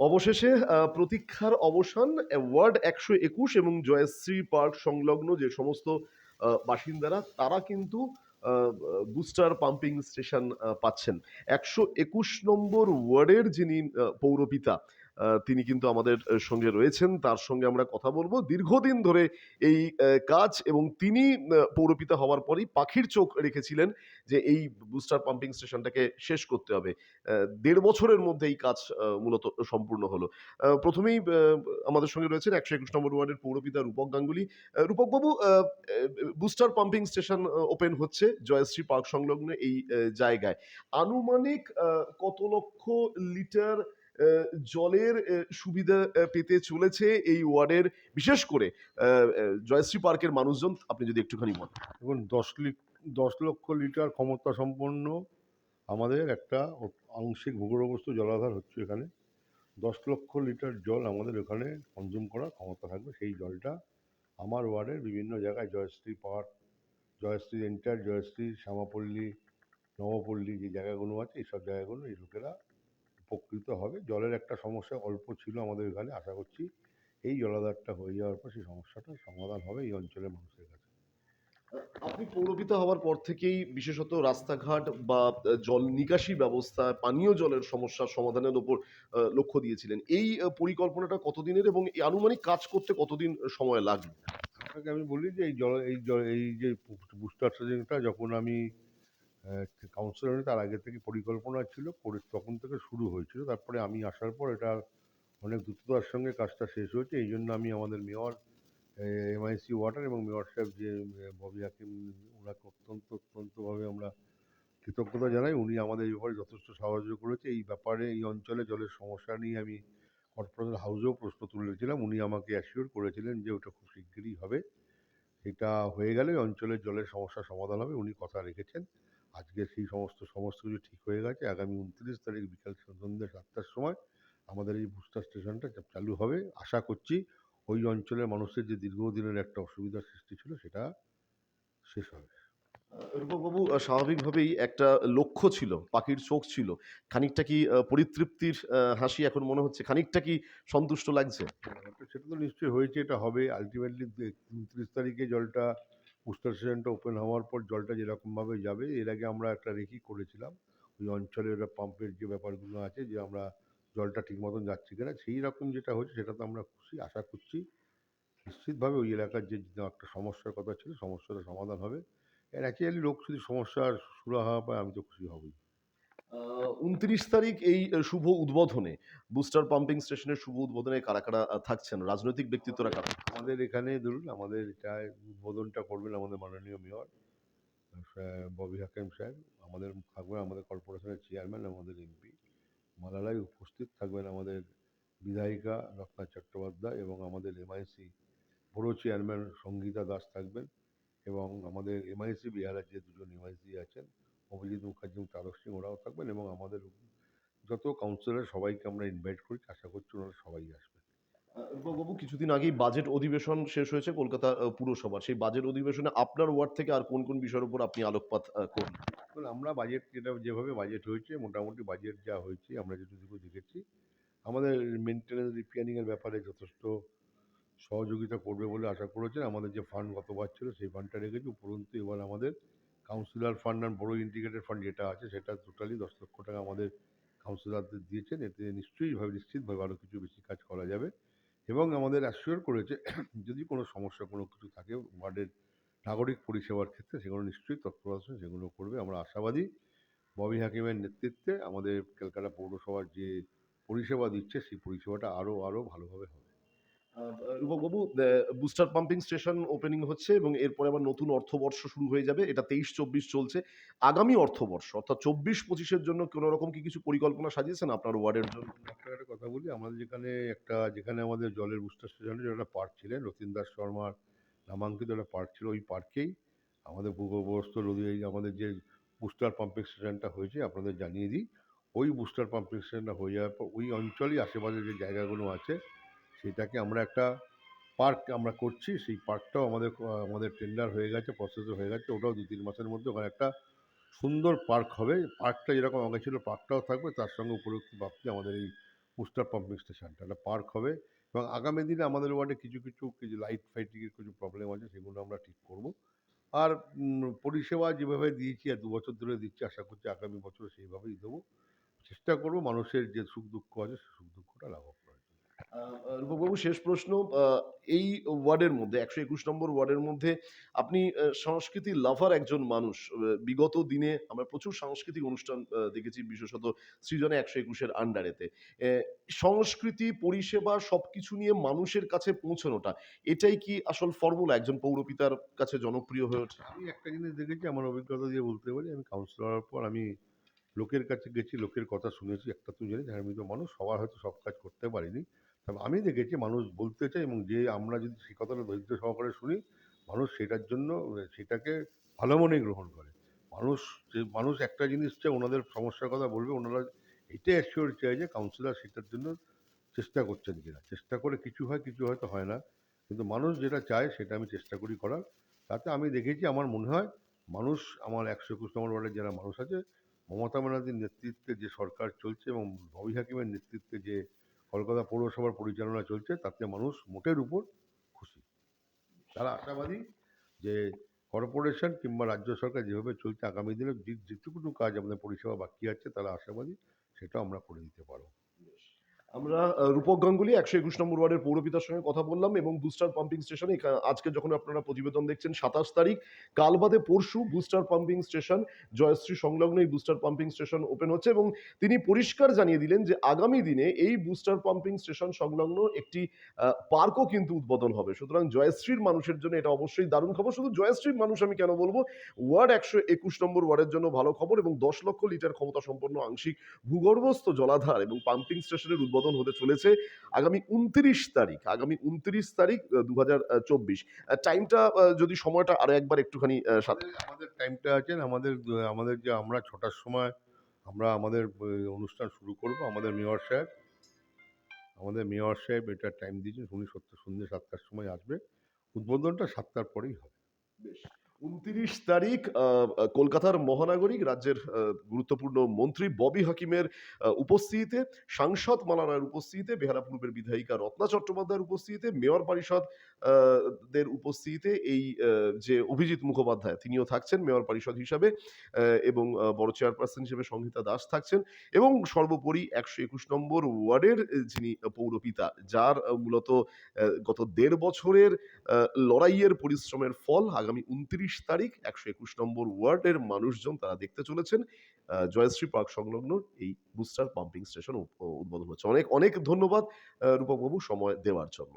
অবশেষে প্রতীক্ষার অবসান ওয়ার্ড ১২১ এবং জয়শ্রী পার্ক সংলগ্ন যে সমস্ত বাসিন্দারা তারা কিন্তু আ বুস্টার পাম্পিং স্টেশন পাচ্ছেন। ১২১ নম্বর ওয়ার্ডের যিনি পৌরপিতা তিনি কিন্তু আমাদের সঙ্গে রয়েছেন। তার সঙ্গে আমরা কথা বলব। দীর্ঘদিন ধরে এই কাজ এবং তিনি পৌরপিতা হওয়ার পরেই পাখির চোখ রেখেছিলেন যে এই বুস্টার পাম্পিং স্টেশনটাকে শেষ করতে হবে। ১.৫ বছরের মধ্যে এই কাজ মূলত সম্পূর্ণ হলো। ১ম এই আমাদের সঙ্গে রয়েছেন ১২১ নম্বর ওয়ার্ডের পৌরপিতা রূপক গাঙ্গুলী। রূপকবাবু বুস্টার পাম্পিং স্টেশন ওপেন হচ্ছে জয়শ্রী পার্ক সংলগ্ন এই জায়গায়। আনুমানিক কত লক্ষ লিটার অ্যা জলের সুবিধা পেতে চলেছে এই ওয়ার্ডের বিশেষ করে জয়শ্রী পার্কের মানুষজন আপনি যদি একটুখানি বলেন। দেখুন ১০ লক্ষ লিটার ক্ষমতা সম্পন্ন আমাদের একটা আংশিক ভূগর্ভস্থ জলাধার হচ্ছে এখানে। ১০ লক্ষ লিটার জল আমাদের এখানে কনজিউম করার ক্ষমতা থাকবে। সেই জলটা আমার ওয়ার্ডের বিভিন্ন জায়গায় জয়শ্রী পার্ক, জয়শ্রী এন্টার, জয়শ্রী, শ্যামাপল্লী, নবপল্লী যে জায়গাগুলো আছে এইসব জায়গাগুলো এই লোকেরা উপকৃত হবে। জলের একটা সমস্যা অল্প ছিল আমাদের এখানে। আশা করছি এই জলাধারটা হয়ে যাওয়ার পর সেই সমস্যাটার সমাধান হবে এই অঞ্চলের মানুষের কাছে। আপনি পৌরপিতা হওয়ার পর থেকেই বিশেষত রাস্তাঘাট বা জল নিকাশি ব্যবস্থা, পানীয় জলের সমস্যার সমাধানের উপর লক্ষ্য দিয়েছিলেন। এই পরিকল্পনাটা কতদিনের এবং এই আনুমানিক কাজ করতে কতদিন সময় লাগবে? আপনাকে আমি বলি যে এই যে বুস্টার ট্রেনিংটা যখন আমি কাউন্সিলর হই তার আগে থেকে পরিকল্পনা ছিল, তখন থেকে শুরু হয়েছিল। তারপরে আমি আসার পর এটা অনেক দ্রুততার সঙ্গে কাজটা শেষ হয়েছে। এইজন্য আমি আমাদের মেয়র, এমআইসি ওয়াটার এবং মেয়র সাহেব যে ববি হাকিম, ওনাকে অত্যন্তভাবে আমরা কৃতজ্ঞতা জানাই। উনি আমাদের এই ব্যাপারে যথেষ্ট সাহায্য করেছে। এই ব্যাপারে এই অঞ্চলে জলের সমস্যা নিয়ে আমি কর্পোরেশন হাউসেও প্রশ্ন তুলেছিলাম। উনি আমাকে অ্যাসিওর করেছিলেন যে ওটা খুব শিগগিরই হবে। এটা হয়ে গেলে অঞ্চলের জলের সমস্যার সমাধান হবে। উনি কথা রেখেছেন। আজকে সেই সমস্ত কিছু ঠিক হয়ে গেছে। আগামী ২৯ তারিখ বিকাল সন্ধ্যে ৭টার সময় আমাদের এই বুস্টার স্টেশনটা চালু হবে। আশা করছি ওই অঞ্চলের মানুষের যে দীর্ঘদিনের একটা অসুবিধার সৃষ্টি ছিল সেটা শেষ হবে। রূপকবাবু স্বাভাবিকভাবেই একটা লক্ষ্য ছিল, পাখির চোখ ছিল। খানিকটা কি পরিতৃপ্তির হাসি এখন মনে হচ্ছে? খানিকটা কি সন্তুষ্ট লাগছে? সেটা তো নিশ্চয়ই হয়েছে, এটা হবে। আল্টিমেটলি ২৯ তারিখে জলটা বুস্টার সিজনটা ওপেন হওয়ার পর জলটা যেরকমভাবে যাবে, এর আগে আমরা একটা রেকি করেছিলাম। ওই অঞ্চলের পাম্পের যে ব্যাপারগুলো আছে যে আমরা জলটা ঠিক মতন যাচ্ছে কিনা, সেই রকম যেটা হচ্ছে সেটাতে আমরা খুশি। আশা করছি নিশ্চিতভাবে ওই এলাকার যে যে একটা সমস্যার কথা ছিল সমস্যাটার সমাধান হবে। অ্যাকচুয়ালি লোক যদি সমস্যার সুরাহা পায় আমি তো খুশি হবই। আ ২৯ তারিখ এই শুভ উদ্বোধনে, বুস্টার পাম্পিং স্টেশনের শুভ উদ্বোধনে কারা থাকছেন? রাজনৈতিক ব্যক্তিত্বরা কারা? আমাদের এখানে ধরুন আমাদের এটা উদ্বোধনটা করবেন আমাদের মাননীয় মেয়র ববি হাকিম সাহেব। আমাদের থাকবেন আমাদের কর্পোরেশনের চেয়ারম্যান, আমাদের এমপি। মালালায় উপস্থিত থাকবেন আমাদের বিধায়িকা রত্না চট্টোপাধ্যায় এবং আমাদের এমআইসি পুরো চেয়ারম্যান সঙ্গীতা দাস থাকবেন এবং আমাদের এমআইসি বিহারের যে দুজন এমআইসি আছেন অভিজিৎ মুখার্জি এবং তারক সিং, ওরাও থাকবেন এবং আমাদের যত কাউন্সিলর সবাইকে আমরা ইনভাইট করেছি। আশা করছি ওনারা সবাই আসবেন। রূপকবাবু কিছুদিন আগেই বাজেট অধিবেশন শেষ হয়েছে কলকাতা পুরসভার। সেই বাজেট অধিবেশনে আপনার ওয়ার্ড থেকে আর কোন বিষয়ের উপর আপনি আলোকপাত করলেন? দেখুন, আমরা বাজেট যেভাবে বাজেট হয়েছে মোটামুটি বাজেট যা হয়েছে আমরা যেটুকু দেখেছি আমাদের মেনটেন্যান্স রিপেয়ারিং এর ব্যাপারে যথেষ্ট সহযোগিতা করবে বলে আশা করেছেন। আমাদের যে ফান্ড গতবার ছিল সেই ফান্ডটা রেখেছি। উপরন্তু এবার আমাদের কাউন্সিলর ফান্ড আর বড় ইন্টিগ্রেটেড ফান্ড যেটা আছে সেটা টোটালি ১০ লক্ষ টাকা আমাদের কাউন্সিলরদের দিয়েছেন। এতে নিশ্চিতভাবে আরও কিছু বেশি কাজ করা যাবে এবং আমাদের অ্যাসিওর করেছে যদি কোনো সমস্যা কোনো কিছু থাকে ওয়ার্ডের নাগরিক পরিষেবার ক্ষেত্রে সেগুলো নিশ্চয়ই তৎপরতা সেগুলো করবে। আমরা আশাবাদী ববি হাকিমের নেতৃত্বে আমাদের ক্যালকাটা পৌরসভার যে পরিষেবা দিচ্ছে সেই পরিষেবাটা আরও ভালোভাবে হবে। আ রূপকবাবু বুস্টার পাম্পিং স্টেশন ওপেনিং হচ্ছে এবং এরপরে আবার নতুন অর্থবর্ষ শুরু হয়ে যাবে। এটা ২৩-২৪ চলছে। আগামী অর্থবর্ষ অর্থাৎ ২৪-২৫ এর জন্য কোন রকম কি কিছু পরিকল্পনা সাজিয়েছেন আপনার ওয়ার্ডের জন্য? আপনাকে একটা কথা বলি, আমাদের যেখানে আমাদের জলের বুস্টার স্টেশনের যে একটা পার্ক ছিলেন, রতিন দাস শর্মার নামাঙ্কিত একটা পার্ক ছিল, ওই পার্কেই আমাদের ভূগর্ভস্থ নদী এই আমাদের যে বুস্টার পাম্পিং স্টেশনটা হয়েছে আপনাদের জানিয়ে দিই। ওই বুস্টার পাম্পিং স্টেশনটা হয়ে যাওয়ার পর ওই অঞ্চলেই আশেপাশে যে জায়গাগুলো আছে সেটাকে আমরা একটা পার্ক আমরা করছি। সেই পার্কটাও আমাদের টেন্ডার হয়ে গেছে, প্রসেসও হয়ে গেছে। ওটাও ২-৩ মাসের মধ্যে ওখানে একটা সুন্দর পার্ক হবে। পার্কটা যেরকম আগে ছিল পার্কটাও থাকবে, তার সঙ্গে উপরোক্ত ভাবছি আমাদের এই বুস্টার পাম্পিং স্টেশনটা। একটা পার্ক হবে এবং আগামী দিনে আমাদের ওয়ার্ডে কিছু লাইট ফাইটিংয়ের কিছু প্রবলেম আছে, সেগুলো আমরা ঠিক করব। আর পরিষেবা যেভাবে দিয়েছি আর ২ বছর ধরে দিচ্ছি, আশা করছি আগামী বছরও সেইভাবেই দেবো। চেষ্টা করব মানুষের যে সুখ-দুঃখ আছে, সে সুখ-দুঃখটা লাঘব করার জন্য। রূপকবাবু, শেষ প্রশ্ন। এই ওয়ার্ডের মধ্যে ১২১ নম্বর ওয়ার্ডের মধ্যে আপনি সংস্কৃতি লাভার একজন মানুষ। বিগত দিনে আমরা প্রচুর সাংস্কৃতিক অনুষ্ঠান দেখেছি, বিশেষত সৃজনে ১২১ এর আন্ডারেতে। সংস্কৃতি, পরিষেবা সবকিছু নিয়ে মানুষের কাছে পৌঁছানোটা, এটাই কি আসল ফর্মুলা একজন পৌরপিতার কাছে জনপ্রিয় হয়ে ওঠা? আমি একটা জিনিস দেখেছি, আমার অভিজ্ঞতা দিয়ে বলতে পারি, আমি কাউন্সিলর হওয়ার পর আমি লোকের কাছে গেছি, লোকের কথা শুনেছি। একটা তুমি জানি ধার্মিক মানুষ, সবার হয়তো সব কাজ করতে পারিনি। তবে আমি দেখেছি মানুষ বলতে চায় এবং যে আমরা যদি সেই কথাটা ধৈর্য সহকারে শুনি, মানুষ সেটার জন্য সেটাকে ভালো মনেই গ্রহণ করে। মানুষ মানুষ একটা জিনিস চায়, ওনাদের সমস্যার কথা বলবে, ওনারা এটা অ্যাসিওর চায় যে কাউন্সিলর সেটার জন্য চেষ্টা করছেন কিনা। চেষ্টা করে কিছু হয়, কিছু হয়তো হয় না। কিন্তু মানুষ যেটা চায় সেটা আমি চেষ্টা করি করার। তাতে আমি দেখেছি, আমার মনে হয় মানুষ, আমার ১২১ নম্বর ওয়ার্ডের যারা মানুষ আছে, মমতা ব্যানার্জির নেতৃত্বে যে সরকার চলছে এবং ববি হাকিমের নেতৃত্বে যে কলকাতা পৌরসভার পরিচালনা চলছে, তাতে মানুষ মোটের উপর খুশি। তারা আশাবাদী যে কর্পোরেশন কিংবা রাজ্য সরকার যেভাবে চলছে, আগামী দিনে যেটুকুনো কাজ আমাদের পরিষেবা বাকি আছে, তারা আশাবাদী সেটাও আমরা করে দিতে পারব। আমরা রূপক গাঙ্গুলি ১২১ নম্বর ওয়ার্ডের পৌরপিতার সঙ্গে কথা বললাম এবং বুস্টার পাম্পিং স্টেশনে আজকে যখন আপনারা প্রতিবেদন দেখছেন ২৭ তারিখ, কাল বাদে পরশু বুস্টার পাম্পিং স্টেশন, জয়শ্রী সংলগ্ন এই বুস্টার পাম্পিং স্টেশন ওপেন হচ্ছে এবং তিনি পরিষ্কার জানিয়ে দিলেন যে আগামী দিনে এই বুস্টার পাম্পিং স্টেশন সংলগ্ন একটি পার্কও কিন্তু উদ্বোধন হবে। সুতরাং জয়শ্রীর মানুষের জন্য এটা অবশ্যই দারুণ খবর। শুধু জয়শ্রীর মানুষ আমি কেন বলবো, ওয়ার্ড ১২১ নম্বর ওয়ার্ডের জন্য ভালো খবর এবং ১০ লক্ষ লিটার ক্ষমতা সম্পন্ন আংশিক ভূগর্ভস্থ জলাধার এবং পাম্পিং স্টেশনের উদ্বোধন হতে চলেছে আগামী ২৯ তারিখ ২০২৪। টাইমটা যদি সময়টা আরো একবার একটুখানি আমাদের টাইমটা আছে, আমাদের যে আমরা ৬টার সময় আমরা আমাদের অনুষ্ঠান শুরু করব। আমাদের মেয়র সাহেব এটা টাইম দিয়েছেন, উনি সন্ধ্যে ৭টার সময় আসবে। উদ্বোধনটা ৭টার পরেই হবে। বেশ। ২৯ তারিখ কলকাতার মহানাগরিক রাজ্যের গুরুত্বপূর্ণ মন্ত্রী ববি হাকিমের উপস্থিতিতে, সাংসদ মালা রায়ের উপস্থিতিতে, বেহালা পূর্বের বিধায়িকা রত্না চট্টোপাধ্যায়ের উপস্থিতিতে, মেয়র পরিষদ দের উপস্থিতিতে এই যে অভিজিৎ মুখোপাধ্যায় তিনিও থাকছেন মেয়র পরিষদ হিসাবে, এবং বড় চেয়ারপারসন হিসেবে সংহিতা দাস থাকছেন এবং সর্বোপরি ১২১ নম্বর ওয়ার্ডের যিনি পৌরপিতা, যার মূলত গত ১.৫ বছরের লড়াইয়ের পরিশ্রমের ফল আগামী ২৯ তারিখ ১২১ নম্বর ওয়ার্ডের মানুষজন তারা দেখতে চলেছেন। জয়শ্রী পার্ক সংলগ্ন এই বুস্টার পাম্পিং স্টেশন উদ্বোধন হচ্ছে। অনেক, অনেক ধন্যবাদ রূপকবাবু সময় দেওয়ার জন্য।